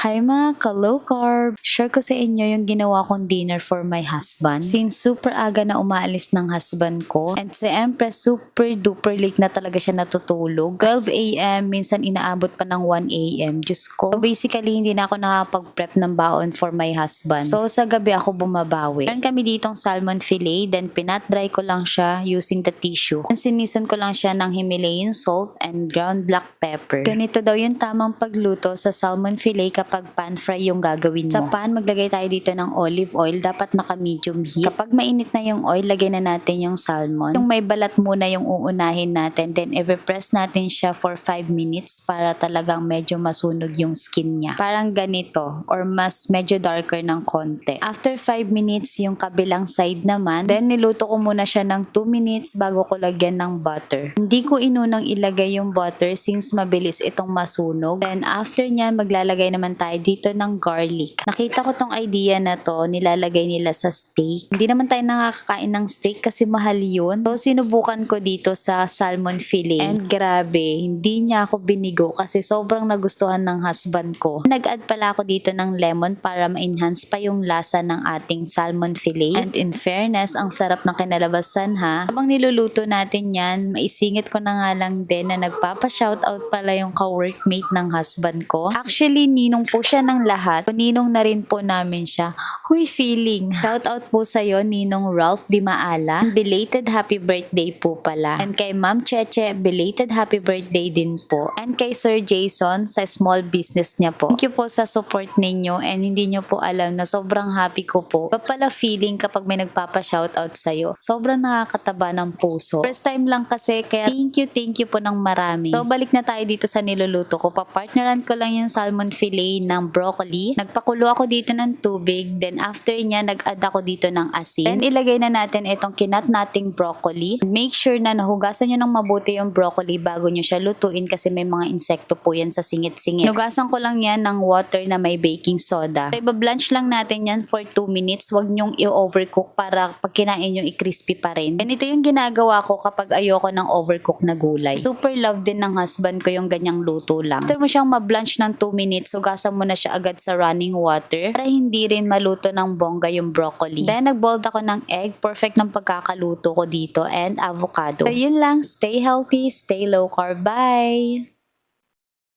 Hi mga ka-low carb! Share ko sa inyo yung ginawa kong dinner for my husband. Since super aga na umaalis ng husband ko and siyempre super duper late na talaga siya natutulog. 12 a.m. minsan inaabot pa ng 1 a.m. Diyos ko. So basically hindi na ako nakapag-prep ng baon for my husband. So sa gabi ako bumabawi. Meron kami ditong salmon fillet, then pinat-dry ko lang siya using the tissue. And sinison ko lang siya ng Himalayan salt and ground black pepper. Ganito daw yung tamang pagluto sa salmon fillet kapag pan fry yung gagawin mo. Sa pan, maglagay tayo dito ng olive oil. Dapat naka-medium heat. Kapag mainit na yung oil, lagay na natin yung salmon. Yung may balat muna yung uunahin natin. Then, i-press natin siya for 5 minutes para talagang medyo masunog yung skin niya. Parang ganito or mas medyo darker ng konti. After 5 minutes, yung kabilang side naman. Then, niluto ko muna siya ng 2 minutes bago ko lagyan ng butter. Hindi ko inunang ilagay yung butter since mabilis itong masunog. Then, after nyan, maglalagay naman tayo dito ng garlic. Nakita ko tong idea na to, nilalagay nila sa steak. Hindi naman tayo nakakakain ng steak kasi mahal yun. So, sinubukan ko dito sa salmon fillet. And grabe, hindi niya ako binigo kasi sobrang nagustuhan ng husband ko. Nag-add pala ako dito ng lemon para ma-enhance pa yung lasa ng ating salmon fillet. And in fairness, ang sarap ng kinalabasan ha. Habang niluluto natin yan, maisingit ko na nga lang din na nagpapa-shoutout pala yung ka-workmate ng husband ko. Actually, ninong po siya ng lahat. Ninong na rin po namin siya. Huy, feeling. Shoutout po sa'yo, Ninong Ralph Di Maala. Belated happy birthday po pala. And kay Ma'am Cheche, belated happy birthday din po. And kay Sir Jason, sa small business niya po. Thank you po sa support ninyo and hindi nyo po alam na sobrang happy ko po. Papala feeling kapag may nagpapa-shoutout sa'yo. Sobrang nakakataba ng puso. First time lang kasi, kaya thank you po ng marami. So, balik na tayo dito sa niluluto ko. Papartneran ko lang yung salmon fillet ng broccoli. Nagpakulo ako dito ng tubig. Then after niya, nag-add ako dito ng asin. Then ilagay na natin itong kinat nating broccoli. Make sure na nahugasan nyo ng mabuti yung broccoli bago nyo siya lutuin kasi may mga insekto po yan sa singit-singit. Nugasan ko lang yan ng water na may baking soda. So iba-blanch lang natin yan for 2 minutes. Huwag nyong i-overcook para pag kinain nyo i-crispy pa rin. And ito yung ginagawa ko kapag ayoko ng overcook na gulay. Super love din ng husband ko yung ganyang luto lang. After mo siyang ma-blanch ng 2 minutes, hugasan mo na siya agad sa running water para hindi rin maluto ng bongga yung broccoli. Then, nag-boiled ako ng egg. Perfect ng pagkakaluto ko dito and avocado. So, yun lang. Stay healthy, stay low carb. Bye!